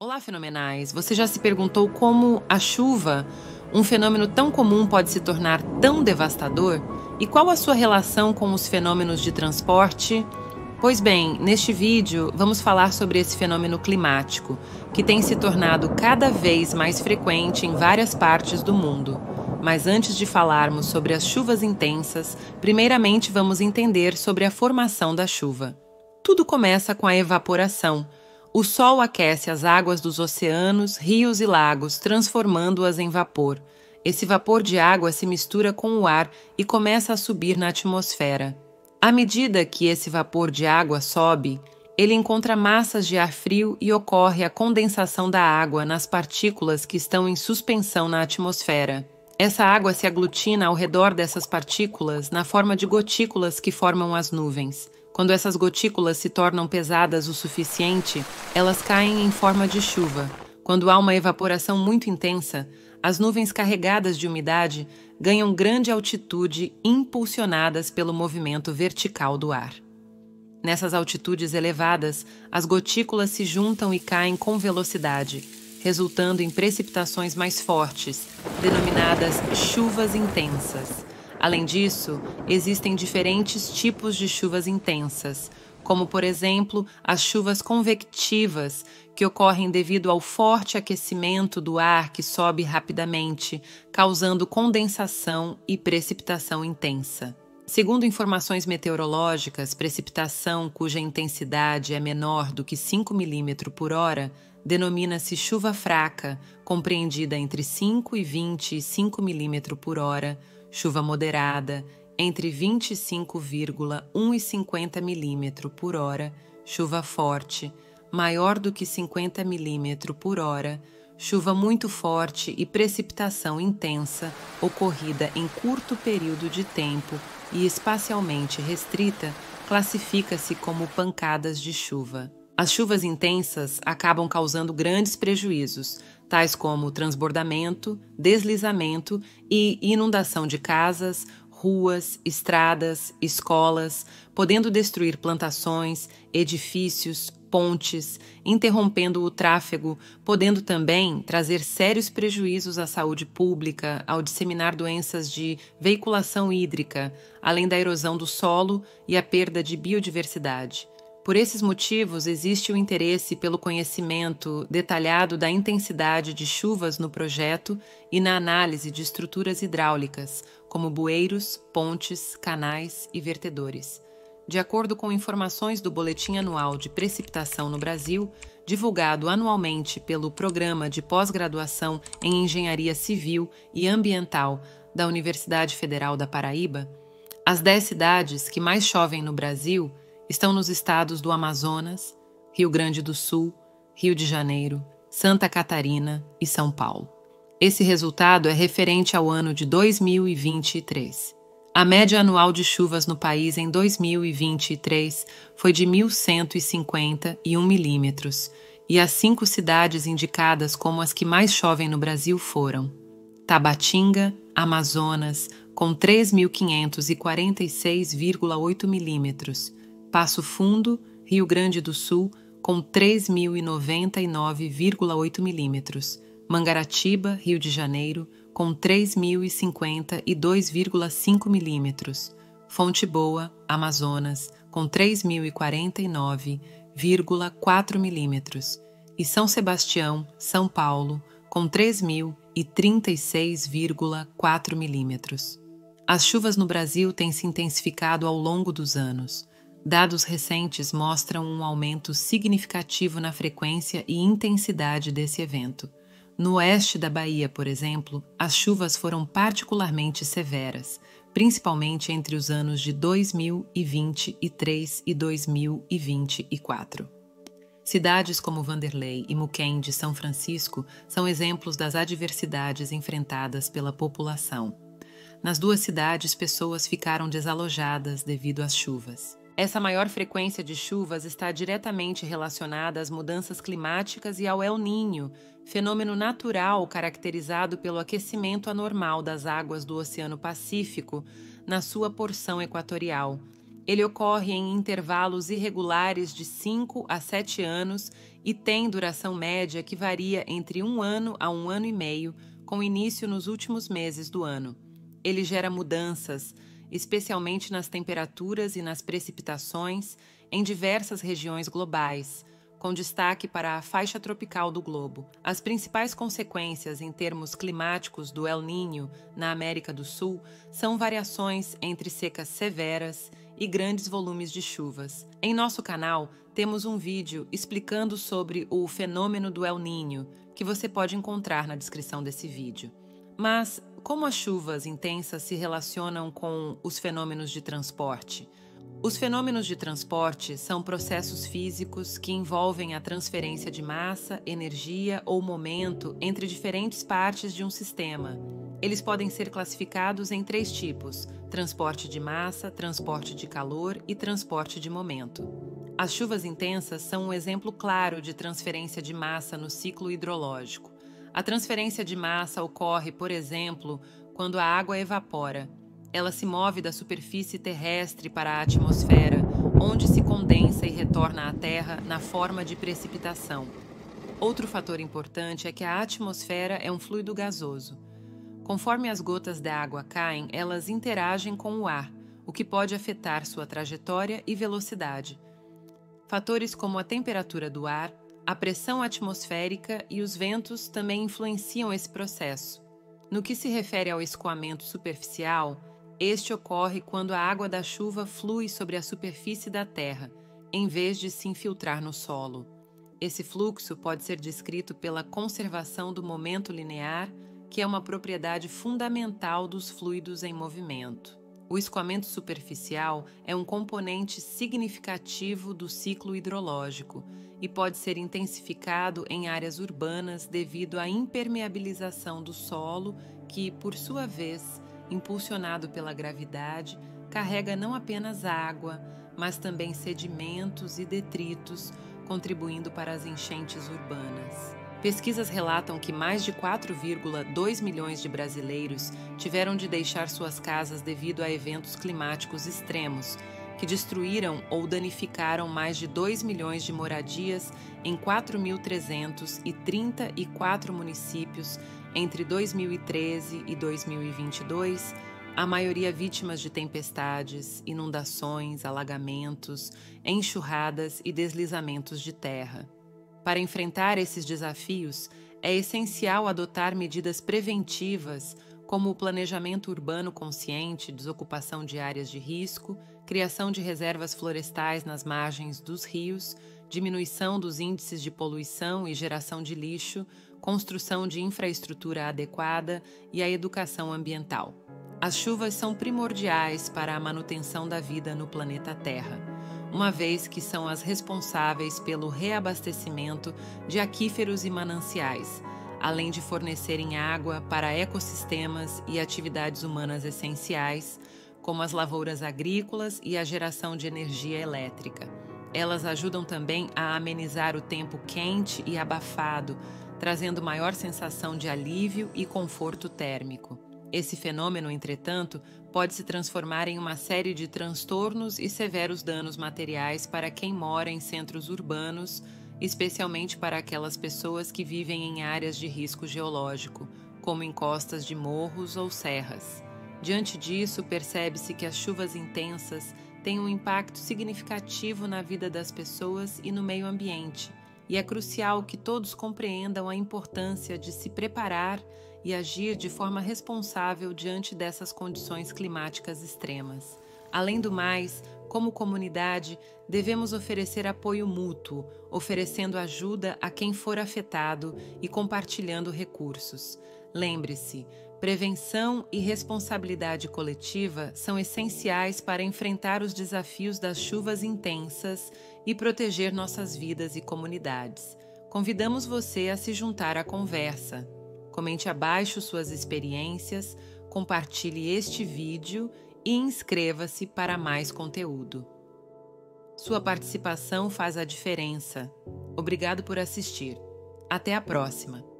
Olá, fenomenais! Você já se perguntou como a chuva, um fenômeno tão comum, pode se tornar tão devastador? E qual a sua relação com os fenômenos de transporte? Pois bem, neste vídeo vamos falar sobre esse fenômeno climático, que tem se tornado cada vez mais frequente em várias partes do mundo. Mas antes de falarmos sobre as chuvas intensas, primeiramente vamos entender sobre a formação da chuva. Tudo começa com a evaporação. O Sol aquece as águas dos oceanos, rios e lagos, transformando-as em vapor. Esse vapor de água se mistura com o ar e começa a subir na atmosfera. À medida que esse vapor de água sobe, ele encontra massas de ar frio e ocorre a condensação da água nas partículas que estão em suspensão na atmosfera. Essa água se aglutina ao redor dessas partículas na forma de gotículas que formam as nuvens. Quando essas gotículas se tornam pesadas o suficiente, elas caem em forma de chuva. Quando há uma evaporação muito intensa, as nuvens carregadas de umidade ganham grande altitude, impulsionadas pelo movimento vertical do ar. Nessas altitudes elevadas, as gotículas se juntam e caem com velocidade, resultando em precipitações mais fortes, denominadas chuvas intensas. Além disso, existem diferentes tipos de chuvas intensas, como, por exemplo, as chuvas convectivas, que ocorrem devido ao forte aquecimento do ar que sobe rapidamente, causando condensação e precipitação intensa. Segundo informações meteorológicas, precipitação cuja intensidade é menor do que 5 milímetros por hora denomina-se chuva fraca, compreendida entre 5 e 25 milímetros por hora, chuva moderada, entre 25,1 e 50 milímetros por hora, chuva forte, maior do que 50 milímetros por hora, chuva muito forte e precipitação intensa, ocorrida em curto período de tempo e espacialmente restrita, classifica-se como pancadas de chuva. As chuvas intensas acabam causando grandes prejuízos, tais como transbordamento, deslizamento e inundação de casas, ruas, estradas, escolas, podendo destruir plantações, edifícios, pontes, interrompendo o tráfego, podendo também trazer sérios prejuízos à saúde pública ao disseminar doenças de veiculação hídrica, além da erosão do solo e a perda de biodiversidade. Por esses motivos, existe o interesse pelo conhecimento detalhado da intensidade de chuvas no projeto e na análise de estruturas hidráulicas, como bueiros, pontes, canais e vertedores. De acordo com informações do Boletim Anual de Precipitação no Brasil, divulgado anualmente pelo Programa de Pós-Graduação em Engenharia Civil e Ambiental da Universidade Federal da Paraíba, as 10 cidades que mais chovem no Brasil estão nos estados do Amazonas, Rio Grande do Sul, Rio de Janeiro, Santa Catarina e São Paulo. Esse resultado é referente ao ano de 2023. A média anual de chuvas no país em 2023 foi de 1.151 milímetros, e as 5 cidades indicadas como as que mais chovem no Brasil foram Tabatinga, Amazonas, com 3.546,8 milímetros, Passo Fundo, Rio Grande do Sul, com 3.099,8 milímetros, Mangaratiba, Rio de Janeiro, com 3.052,5 milímetros, Fonte Boa, Amazonas, com 3.049,4 milímetros, e São Sebastião, São Paulo, com 3.036,4 milímetros. As chuvas no Brasil têm se intensificado ao longo dos anos. Dados recentes mostram um aumento significativo na frequência e intensidade desse evento. No oeste da Bahia, por exemplo, as chuvas foram particularmente severas, principalmente entre os anos de 2023 e 2024. Cidades como Vanderlei e Muquem de São Francisco são exemplos das adversidades enfrentadas pela população. Nas 2 cidades, pessoas ficaram desalojadas devido às chuvas. Essa maior frequência de chuvas está diretamente relacionada às mudanças climáticas e ao El Niño, fenômeno natural caracterizado pelo aquecimento anormal das águas do Oceano Pacífico na sua porção equatorial, Ele ocorre em intervalos irregulares de 5 a 7 anos e tem duração média que varia entre 1 ano a 1 ano e meio, com início nos últimos meses do ano. Ele gera mudanças, especialmente nas temperaturas e nas precipitações, em diversas regiões globais, com destaque para a faixa tropical do globo. As principais consequências em termos climáticos do El Niño na América do Sul são variações entre secas severas e grandes volumes de chuvas. Em nosso canal, temos um vídeo explicando sobre o fenômeno do El Niño, que você pode encontrar na descrição desse vídeo. Mas como as chuvas intensas se relacionam com os fenômenos de transporte? Os fenômenos de transporte são processos físicos que envolvem a transferência de massa, energia ou momento entre diferentes partes de um sistema. Eles podem ser classificados em 3 tipos: transporte de massa, transporte de calor e transporte de momento. As chuvas intensas são um exemplo claro de transferência de massa no ciclo hidrológico. A transferência de massa ocorre, por exemplo, quando a água evapora. Ela se move da superfície terrestre para a atmosfera, onde se condensa e retorna à Terra na forma de precipitação. Outro fator importante é que a atmosfera é um fluido gasoso. Conforme as gotas da água caem, elas interagem com o ar, o que pode afetar sua trajetória e velocidade. Fatores como a temperatura do ar, a pressão atmosférica e os ventos também influenciam esse processo. No que se refere ao escoamento superficial, este ocorre quando a água da chuva flui sobre a superfície da terra, em vez de se infiltrar no solo. Esse fluxo pode ser descrito pela conservação do momento linear, que é uma propriedade fundamental dos fluidos em movimento. O escoamento superficial é um componente significativo do ciclo hidrológico e pode ser intensificado em áreas urbanas devido à impermeabilização do solo, que, por sua vez, impulsionado pela gravidade, carrega não apenas água, mas também sedimentos e detritos, contribuindo para as enchentes urbanas. Pesquisas relatam que mais de 4,2 milhões de brasileiros tiveram de deixar suas casas devido a eventos climáticos extremos, que destruíram ou danificaram mais de 2 milhões de moradias em 4.334 municípios entre 2013 e 2022, a maioria vítimas de tempestades, inundações, alagamentos, enxurradas e deslizamentos de terra. Para enfrentar esses desafios, é essencial adotar medidas preventivas, como o planejamento urbano consciente, desocupação de áreas de risco, criação de reservas florestais nas margens dos rios, diminuição dos índices de poluição e geração de lixo, construção de infraestrutura adequada e a educação ambiental. As chuvas são primordiais para a manutenção da vida no planeta Terra, uma vez que são as responsáveis pelo reabastecimento de aquíferos e mananciais, além de fornecerem água para ecossistemas e atividades humanas essenciais, como as lavouras agrícolas e a geração de energia elétrica. Elas ajudam também a amenizar o tempo quente e abafado, trazendo maior sensação de alívio e conforto térmico. Esse fenômeno, entretanto, pode se transformar em uma série de transtornos e severos danos materiais para quem mora em centros urbanos, especialmente para aquelas pessoas que vivem em áreas de risco geológico, como encostas de morros ou serras. Diante disso, percebe-se que as chuvas intensas têm um impacto significativo na vida das pessoas e no meio ambiente, e é crucial que todos compreendam a importância de se preparar e agir de forma responsável diante dessas condições climáticas extremas. Além do mais, como comunidade, devemos oferecer apoio mútuo, oferecendo ajuda a quem for afetado e compartilhando recursos. Lembre-se, prevenção e responsabilidade coletiva são essenciais para enfrentar os desafios das chuvas intensas e proteger nossas vidas e comunidades. Convidamos você a se juntar à conversa. Comente abaixo suas experiências, compartilhe este vídeo e inscreva-se para mais conteúdo. Sua participação faz a diferença. Obrigado por assistir. Até a próxima!